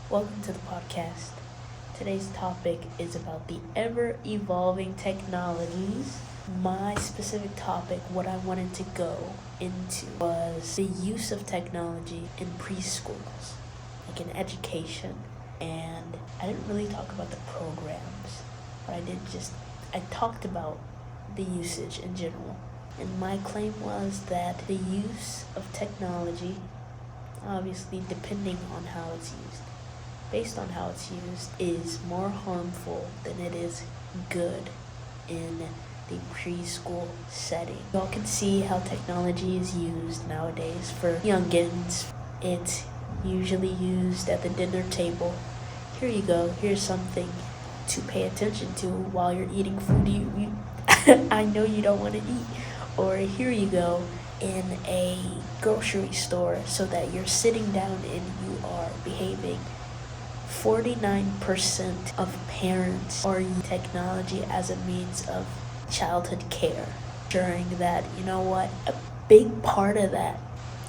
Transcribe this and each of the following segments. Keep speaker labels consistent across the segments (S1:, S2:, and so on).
S1: Welcome to the podcast. Today's topic is about the ever evolving technologies. My specific topic, what I wanted to go into, was the use of technology in preschools, like in education. And I didn't really talk about the programs, but I talked about the usage in general. And my claim was that the use of technology, obviously depending on how it's used, based on how it's used, is more harmful than it is good in the preschool setting. Y'all can see how technology is used nowadays for youngins. It's usually used at the dinner table. Here you go, here's something to pay attention to while you're eating food you I know you don't want to eat. Or here you go, in a grocery store, so that you're sitting down and you are behaving. 49% of parents are using technology as a means of childhood care. Ensuring that, a big part of that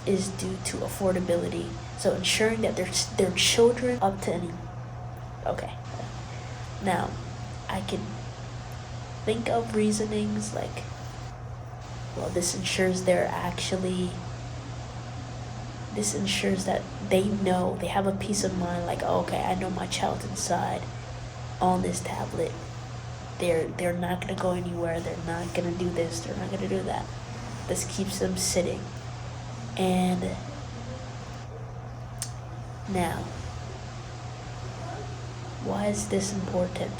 S1: is due to affordability. So ensuring that their children up to any. Okay. Now, I can think of reasonings like, well, this ensures that they know, they have a peace of mind, like, oh, okay, I know my child's inside on this tablet. They're not gonna go anywhere, they're not gonna do this, they're not gonna do that. This keeps them sitting. And now, why is this important?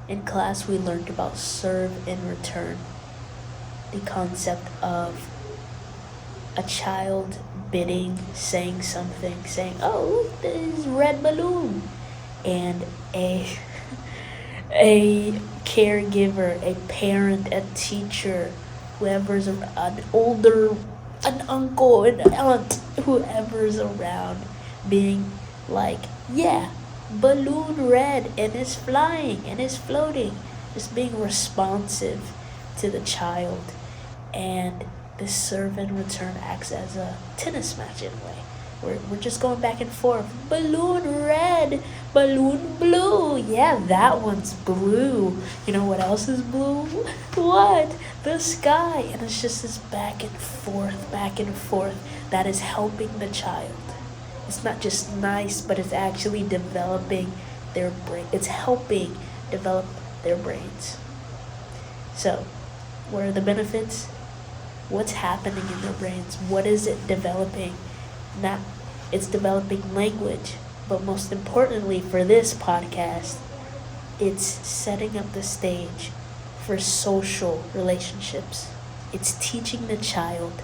S1: In class, we learned about serve and return. The concept of a child bidding, saying something, saying, oh, look, this red balloon. And a caregiver, a parent, a teacher, whoever's an uncle, an aunt, whoever's around, being like, yeah, balloon red, and it's flying and it's floating. Just being responsive to the child. And this serve and return acts as a tennis match in a way. We're just going back and forth. Balloon red, balloon blue. Yeah, that one's blue. You know what else is blue? What? The sky. And it's just this back and forth that is helping the child. It's not just nice, but it's actually developing their brain. It's helping develop their brains. So, what are the benefits? What's happening in their brains? What is it developing? It's developing language, but most importantly for this podcast, it's setting up the stage for social relationships. It's teaching the child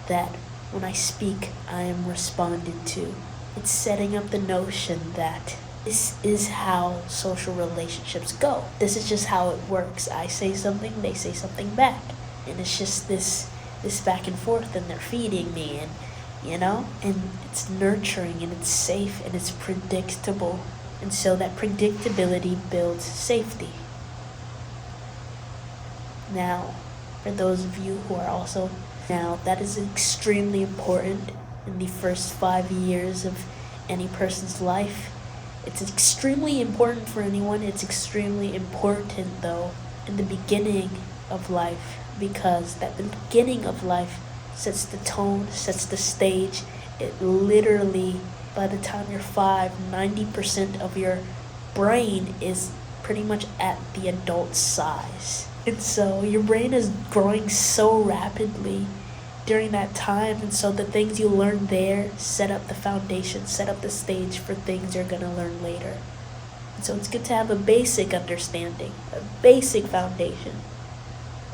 S1: that when I speak, I am responded to. It's setting up the notion that this is how social relationships go. This is just how it works. I say something, they say something back. And it's just this back and forth, and they're feeding me, and and it's nurturing, and it's safe, and it's predictable. And so that predictability builds safety. Now, for those of you who are also, that is extremely important in the first 5 years of any person's life. It's extremely important for anyone. It's extremely important, though, in the beginning of life, because that beginning of life sets the tone, sets the stage. It literally, by the time you're 5, 90% of your brain is pretty much at the adult size. And so your brain is growing so rapidly during that time, and so the things you learn there set up the foundation, set up the stage for things you're gonna learn later. And so it's good to have a basic understanding, a basic foundation,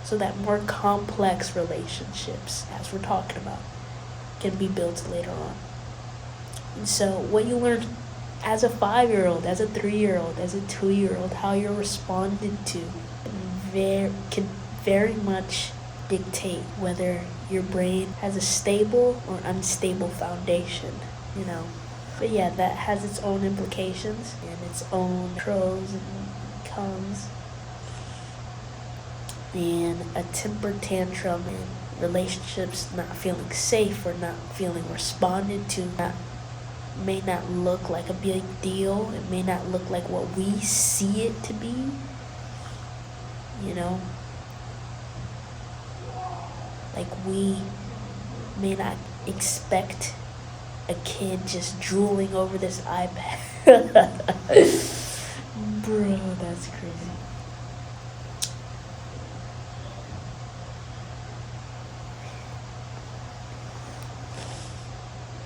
S1: so that more complex relationships, as we're talking about, can be built later on. And so what you learn as a 5-year-old, as a 3-year-old, as a 2-year-old, how you're responded to can very much dictate whether your brain has a stable or unstable foundation, But yeah, that has its own implications and its own pros and cons. And a temper tantrum and relationships not feeling safe or not feeling responded to, not may not look like a big deal. It may not look like what we see it to be. You know, like we may not expect a kid just drooling over this iPad. Bro, that's crazy.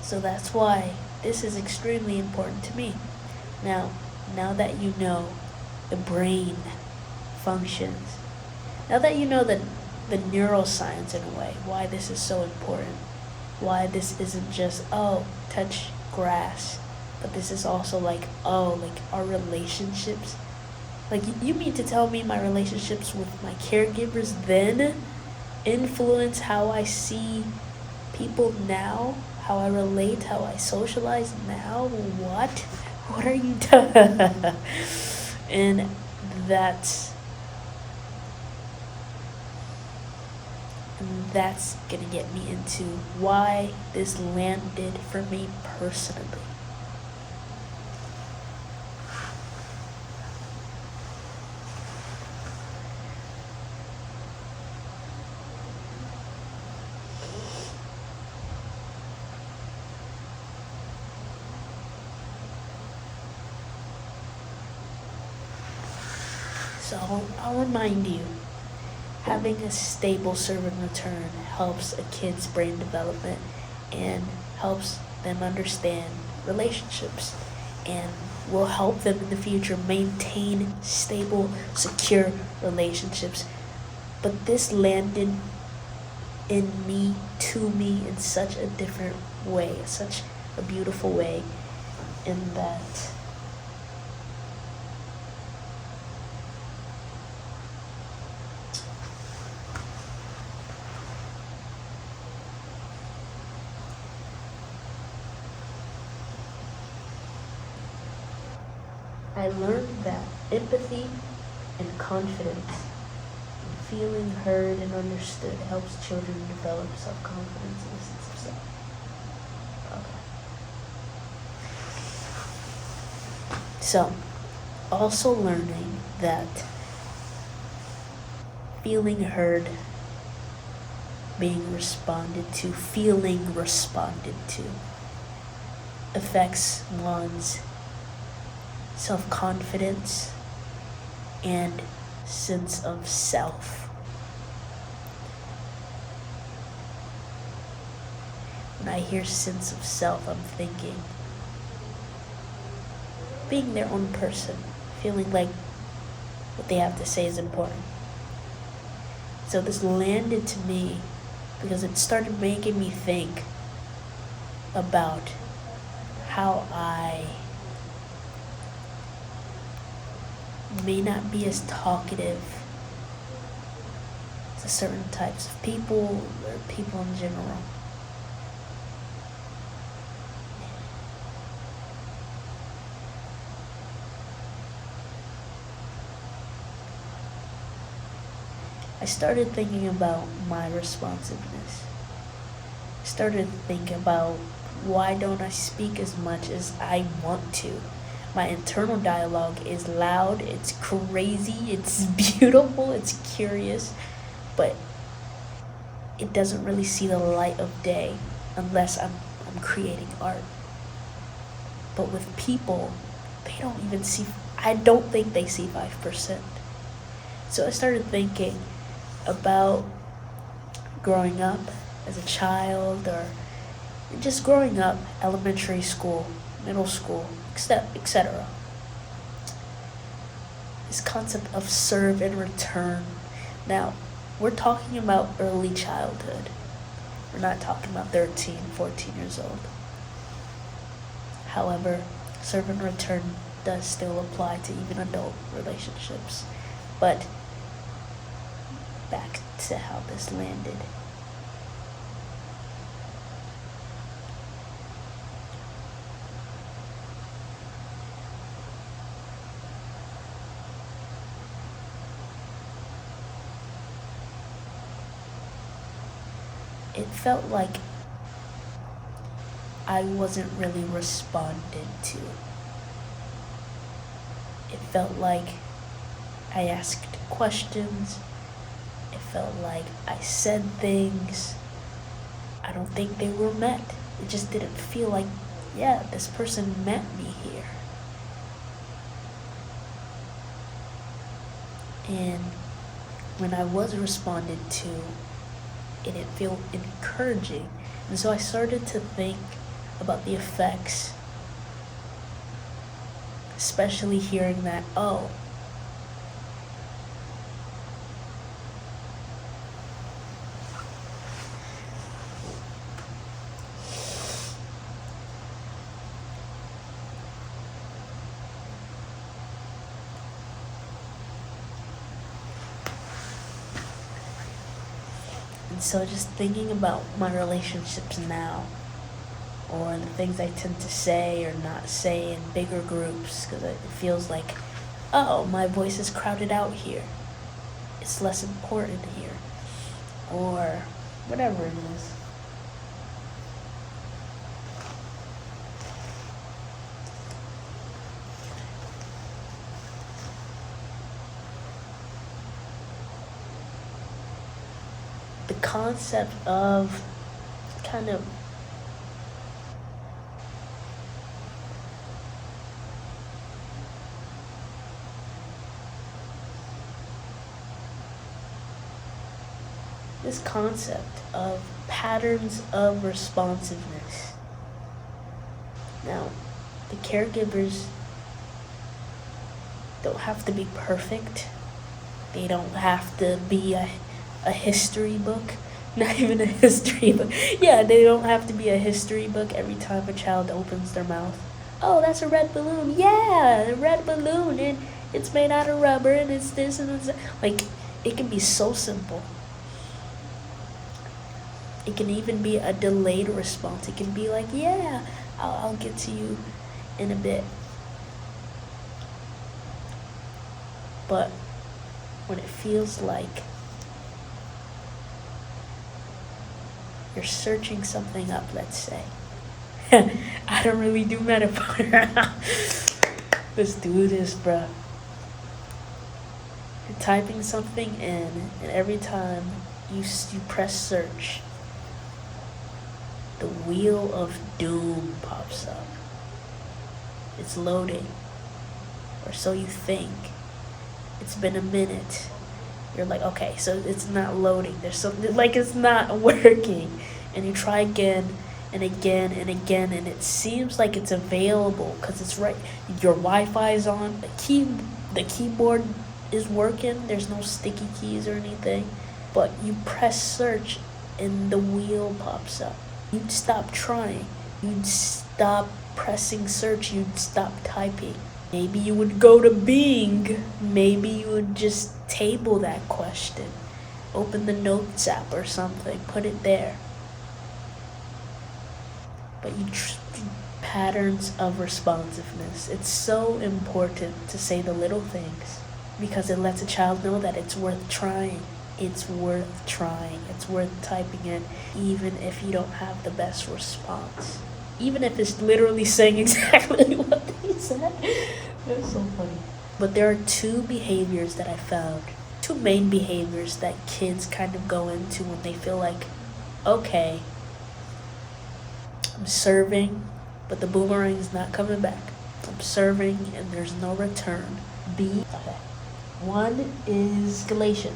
S1: So that's why this is extremely important to me. Now that you know the brain functions, now that you know the neuroscience in a way, why this is so important, why this isn't just, oh, touch grass, but this is also like, oh, like our relationships. Like, you mean to tell me my relationships with my caregivers then influence how I see people now, how I relate, how I socialize now? What? What are you doing? And that's that's gonna get me into why this landed for me personally. So I'll remind you, having a stable servant return helps a kid's brain development and helps them understand relationships and will help them in the future maintain stable, secure relationships. But this landed in me, to me, in such a different way, such a beautiful way, in that I learned that empathy and confidence, feeling heard and understood, helps children develop self-confidence and a sense of self. Okay. So, also learning that feeling heard, being responded to, feeling responded to, affects one's self-confidence and sense of self. When I hear sense of self, I'm thinking being their own person, feeling like what they have to say is important. So this landed to me because it started making me think about how I may not be as talkative to certain types of people or people in general. I started thinking about my responsiveness. I started thinking about why don't I speak as much as I want to. My internal dialogue is loud, it's crazy, it's beautiful, it's curious, but it doesn't really see the light of day unless I'm creating art. But with people, they don't even see, I don't think they see 5%. So I started thinking about growing up as a child, or just growing up, elementary school, middle school, etc. This concept of serve and return. Now, we're talking about early childhood. We're not talking about 13, 14 years old. However, serve and return does still apply to even adult relationships. But back to how this landed. It felt like I wasn't really responded to. It felt like I asked questions. It felt like I said things. I don't think they were met. It just didn't feel like, yeah, this person met me here. And when I was responded to, it didn't feel encouraging. And so I started to think about the effects, especially hearing that, oh, and so just thinking about my relationships now, or the things I tend to say or not say in bigger groups, because it feels like, oh, my voice is crowded out here. It's less important here. Or whatever it is. The concept of kind of this concept of patterns of responsiveness. Now, the caregivers don't have to be perfect. They don't have to be a history book. Not even a history book. Yeah, they don't have to be a history book every time a child opens their mouth. Oh, that's a red balloon. Yeah, a red balloon, and it's made out of rubber, and it's this and it's that. Like, it can be so simple. It can even be a delayed response. It can be like, yeah, I'll get to you in a bit. But when it feels like you're searching something up, let's say. I don't really do metaphor. Let's do this, bruh. You're typing something in, and every time you press search, the wheel of doom pops up. It's loading, or so you think. It's been a minute. You're like, okay, so it's not loading. There's something, like it's not working. And you try again and again and again, and it seems like it's available because it's right. Your Wi-Fi is on. The keyboard is working. There's no sticky keys or anything. But you press search, and the wheel pops up. You'd stop trying. You'd stop pressing search. You'd stop typing. Maybe you would go to Bing. Maybe you would just table that question. Open the Notes app or something. Put it there. But patterns of responsiveness. It's so important to say the little things because it lets a child know that it's worth trying. It's worth trying. It's worth typing in, even if you don't have the best response. Even if it's literally saying exactly what they said. That's so funny. But there are two behaviors that I found. Two main behaviors that kids kind of go into when they feel like, okay, I'm serving, but the boomerang's not coming back. I'm serving and there's no return. One is escalation.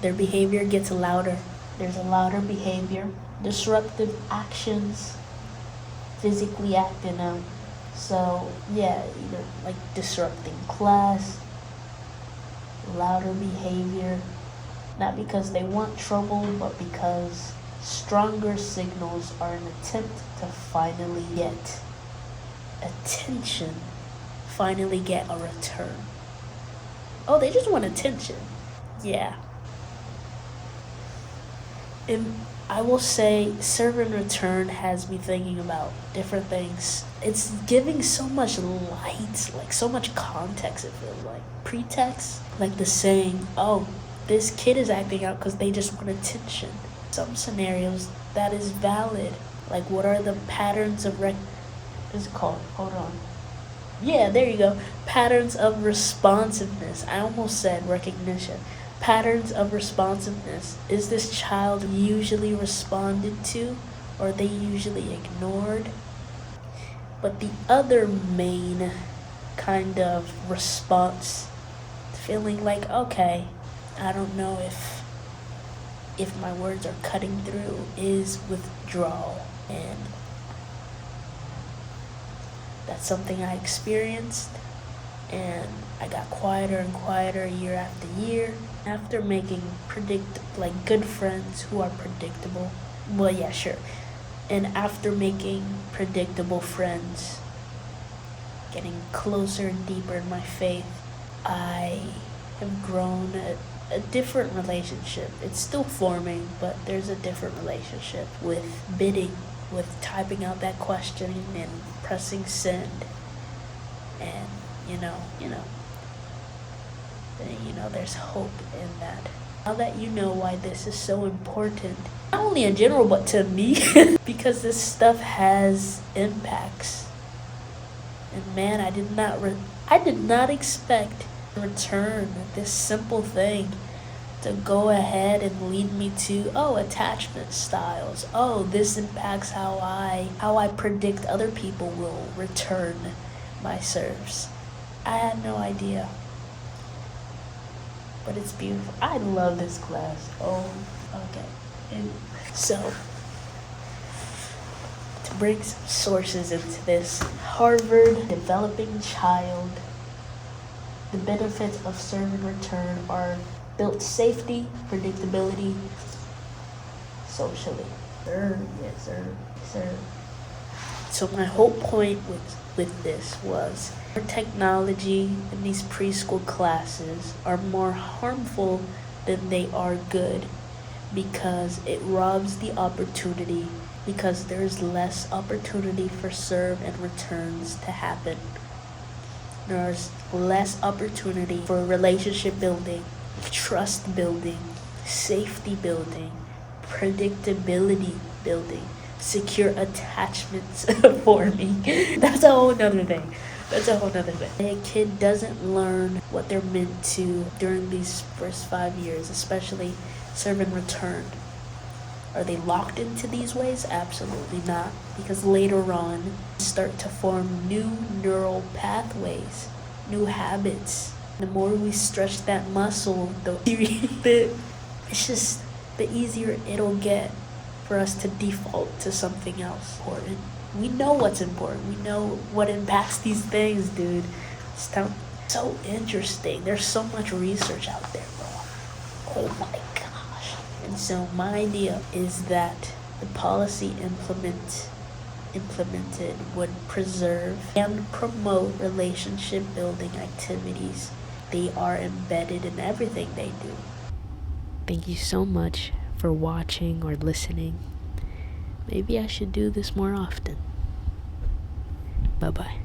S1: Their behavior gets louder. There's a louder behavior. Disruptive actions, physically acting out. So, yeah, either like disrupting class, louder behavior. Not because they want trouble, but because stronger signals are an attempt to finally get attention, finally get a return. Oh, they just want attention. Yeah. And I will say serve and return has me thinking about different things. It's giving so much light, like so much context, it feels like. Pretext, like the saying, oh, this kid is acting out because they just want attention. Some scenarios that is valid. Like, what are the patterns of what's it called? Hold on. Yeah, there you go. Patterns of responsiveness. I almost said recognition. Patterns of responsiveness. Is this child usually responded to, or are they usually ignored? But the other main kind of response, feeling like, okay, I don't know if my words are cutting through, is withdrawal. And that's something I experienced, and I got quieter and quieter year after year. After making good friends who are predictable. Well, yeah, sure. And after making predictable friends, getting closer and deeper in my faith, I have grown a different relationship. It's still forming, but there's a different relationship with bidding, with typing out that question and pressing send. And there's hope in that. Now that you know why this is so important, not only in general but to me, because this stuff has impacts. And man, I did not expect return, this simple thing, to go ahead and lead me to, attachment styles. This impacts how I predict other people will return my serves. I had no idea. But it's beautiful. I love this class. Oh, okay. And so, to bring some sources into this, Harvard, Developing Child, the benefits of serve and return are built safety, predictability, socially. Sir, yes, sir, sir. So my whole point with this was technology in these preschool classes are more harmful than they are good, because it robs the opportunity, because there's less opportunity for serve and returns to happen. There's less opportunity for relationship building, trust building, safety building, predictability building, secure attachments forming. That's a whole nother thing. A kid doesn't learn what they're meant to during these first 5 years, especially serve and return. Are they locked into these ways? Absolutely not, because later on start to form new neural pathways, new habits. The more we stretch that muscle, it's just the easier it'll get for us to default to something else important. We know what's important. We know what impacts these things, dude. It's so interesting. There's so much research out there, bro. Oh my gosh. And so my idea is that the policy implemented would preserve and promote relationship building activities. They are embedded in everything they do. Thank you so much for watching or listening. Maybe I should do this more often. Bye-bye.